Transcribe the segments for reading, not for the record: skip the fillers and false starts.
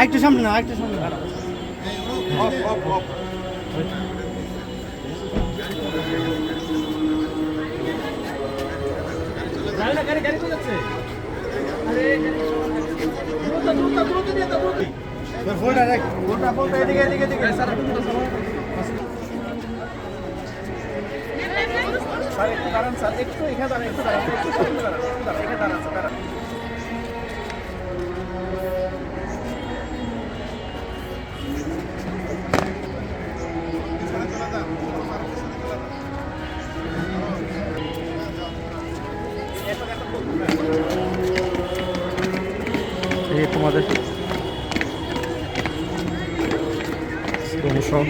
আরেকটু সামনে না, আরেকটু সামনে। অফ অফ অফ গাড়ি গাড়ি চলে যাচ্ছে। আরে দ্রুত দ্রুত দ্রুত দিয়ে দাও দ্রুত। তোর ফোনটা রাখ। ফোনটা এদিকে এদিকে এদিকে স্যার স্যার একটু দাঁড়ান স্যার একটু এখানে দাঁড়ান একটু দাঁড়ান একটু দাঁড়ান এখানে দাঁড়ান স্যার দাঁড়ান। এই তোমাদের স্লো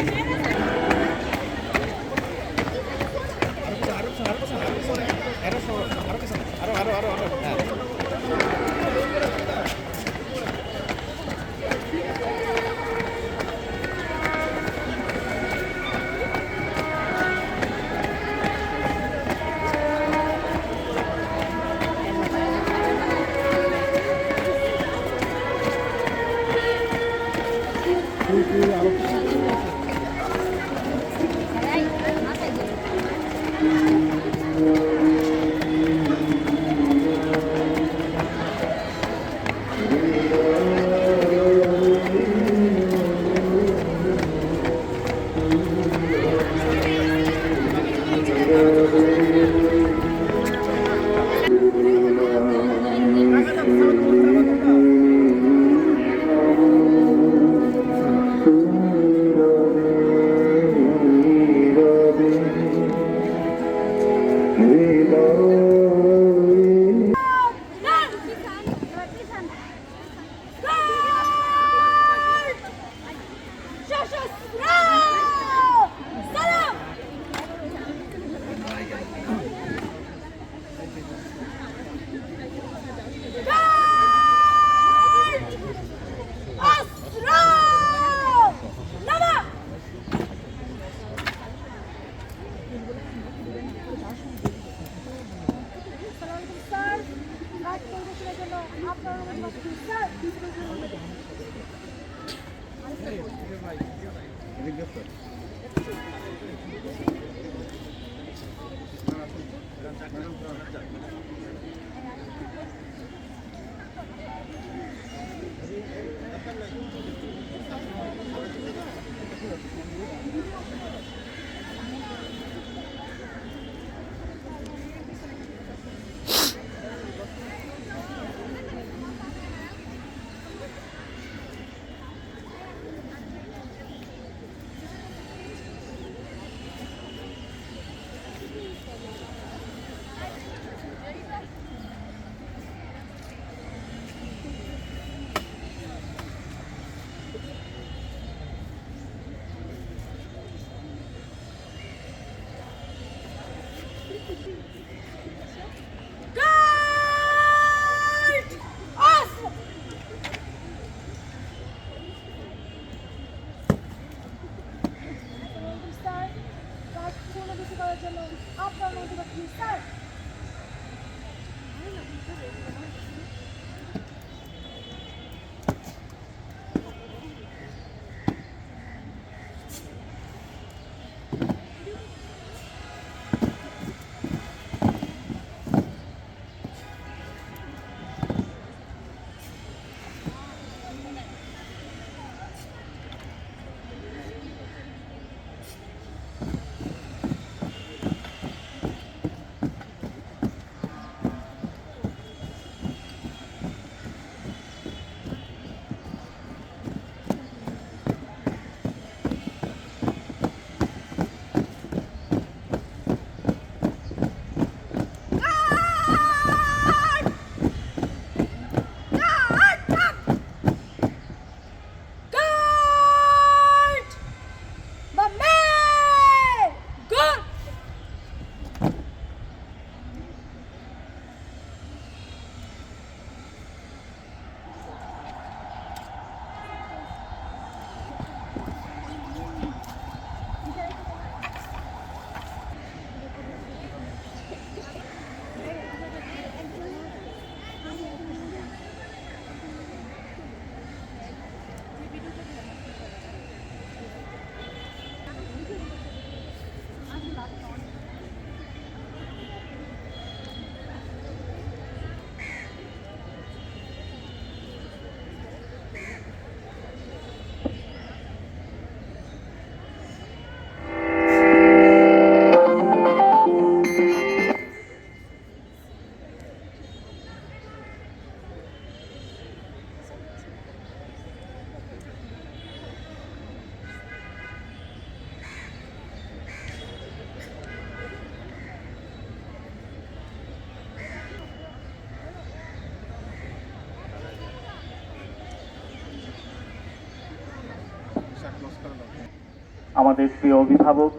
আমাদের প্রিয় অভিভাবক,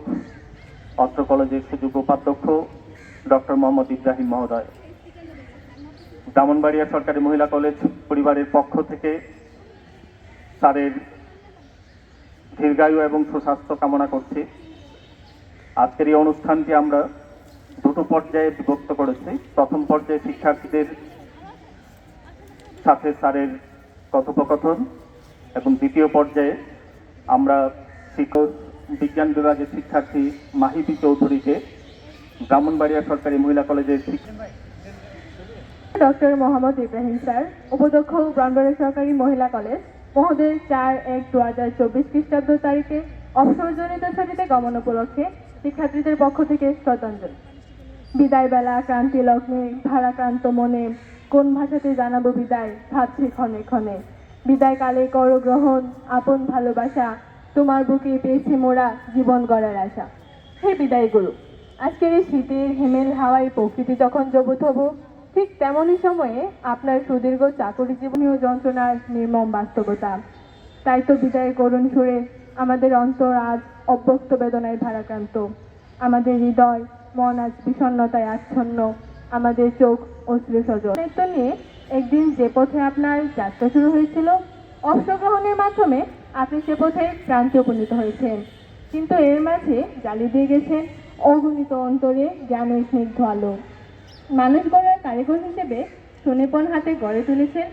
অত্র কলেজের সুযোগ্য উপাধ্যক্ষ ডক্টর মোহাম্মদ ইব্রাহিম মহোদয়, ব্রাহ্মণবাড়িয়া সরকারি মহিলা কলেজ পরিবারের পক্ষ থেকে স্যারের দীর্ঘায়ু এবং সুস্বাস্থ্য কামনা করছি। আজকের এই অনুষ্ঠানটি আমরা দুটো পর্যায়ে বিভক্ত করেছি। প্রথম পর্যায়ে শিক্ষার্থীদের সাথে স্যারের কথোপকথন এবং দ্বিতীয় পর্যায়ে আমরা শিক্ষক বিজ্ঞান বিভাগের শিক্ষার্থী মাহিবি চৌধুরীকে ব্রাহ্মণবাড়িয়া সরকারি মহিলা কলেজের ডক্টর মোহাম্মদ ইব্রাহিম স্যার, উপাধ্যক্ষ ব্রাহ্মণবাড়িয়া সরকারি মহিলা কলেজ মহোদয় 4-1-2024 খ্রিস্টাব্দ তারিখে অবসরজনিত ছুটিতে গমন উপলক্ষে শিক্ষার্থীদের পক্ষ থেকে শ্রদ্ধাঞ্জলি। বিদায় বেলা ক্রান্তি লগ্নে ভারাক্রান্ত মনে কোন ভাষাতে জানাবো বিদায় ভাবছি ক্ষণে ক্ষণে। বিদায় কালে কর গ্রহণ আপন ভালোবাসা, তোমার বুকে পেয়েছি মোরা জীবন গড়ার আশা। হে বিদায় গুরু, আজকের এই শীতের হিমেল হাওয়ায় প্রকৃতি যখন জবুথব, ঠিক তেমনই সময়ে আপনার সুদীর্ঘ চাকরি জীবনীয় যন্ত্রণার নির্মম বাস্তবতা। তাই তো বিদায়ের করুণ সুরে আমাদের অন্তর আজ অব্যক্ত বেদনায় ভারাক্রান্ত, আমাদের হৃদয় মন আজ বিষণ্ণতায় আচ্ছন্ন, আমাদের চোখ অশ্রুসজল। দায়িত্ব নিয়ে একদিন যে পথে আপনার যাত্রা শুরু হয়েছিল, অবসর গ্রহণের মাধ্যমে আপনি সে পথে ক্রান্তি উপনীত হয়েছেন, কিন্তু এর মাঝে জ্বালিয়ে দিয়ে গেছেন অগণিত অন্তরে জ্ঞানের স্নিগ্ধ আলো। মানুষ গড়ার কারিগর হিসেবে সুনিপুণ হাতে গড়ে তুলেছেন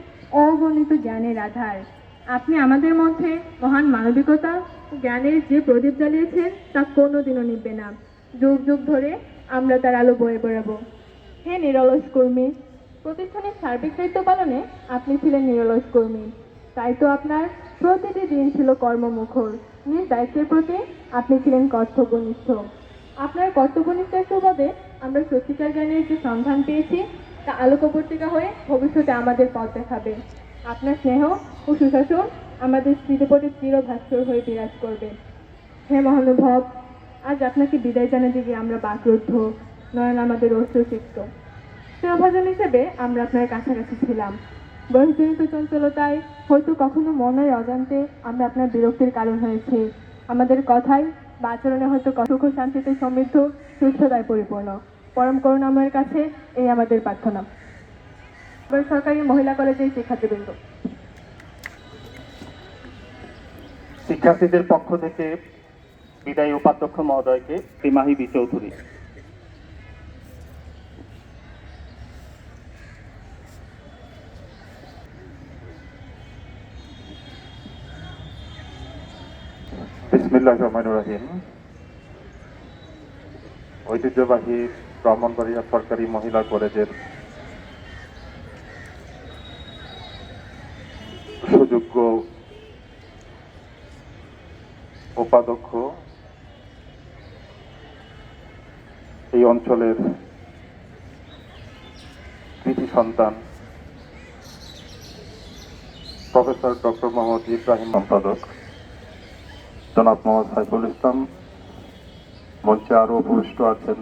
অগণিত জ্ঞানের আধার। আপনি আমাদের মধ্যে মহান মানবিকতা জ্ঞানের যে প্রদীপ জ্বালিয়েছেন তা কোনোদিনও নিভবে না। যুগ যুগ ধরে আমরা তার আলো বয়ে বেড়াবো। হে নিরলস কর্মী, প্রতিষ্ঠানের সার্বিক দায়িত্ব পালনে আপনি ছিলেন নিরলস কর্মী, তাই তো আপনার প্রতিটি দিন ছিল কর্মমুখর। নিজ দায়িত্বের প্রতি আপনি ছিলেন কর্তব্যনিষ্ঠ। আপনার কর্তব্যনিষ্ঠার সুবাদে আমরা সত্যিকার জ্ঞানের যে সন্ধান পেয়েছি তা আলোকবর্তিকা হয়ে ভবিষ্যতে আমাদের পথ দেখাবে। আপনার স্নেহ ও সুশাসন আমাদের স্মৃতিপটে চিরভাস্কর হয়ে বিরাজ করবে। হে মহানুভব, আজ আপনাকে বিদায় জানাতে গিয়ে আমরা বাকরুদ্ধ, নয়ন আমাদের অশ্রুসিক্ত। স্নেহভাজন হিসেবে আমরা আপনার কাছাকাছি ছিলাম। বয়সজনিত চঞ্চলতায় হয়তো কখনো মনের অজান্তে আমরা আপনার বিরক্তির কারণ হয়েছি। আমাদের কথায় বা আচরণে হয়তো সুখ ও শান্তিতে সমৃদ্ধ, সুস্থতায় পরিপূর্ণ। পরম করুণাময়ের কাছে এই আমাদের প্রার্থনা। সরকারি মহিলা কলেজের শিক্ষার্থীবৃন্দ, শিক্ষার্থীদের পক্ষ থেকে বিদায়ী উপাধ্যক্ষ মহোদয়কে শ্রী মাহিবি চৌধুরী। বিসমিল্লাহির রহমানির রহিম। ঐতিহ্যবাহী ব্রাহ্মণবাড়িয়া সরকারি মহিলা কলেজের সুযোগ্য উপাধ্যক্ষ, এই অঞ্চলের কৃতি সন্তান প্রফেসর ডক্টর মোহাম্মদ ইব্রাহিম সম্পাদক জনাব মোহাম্মদ সাইফুল ইসলাম, মঞ্চে আরও উপবিষ্ট আছেন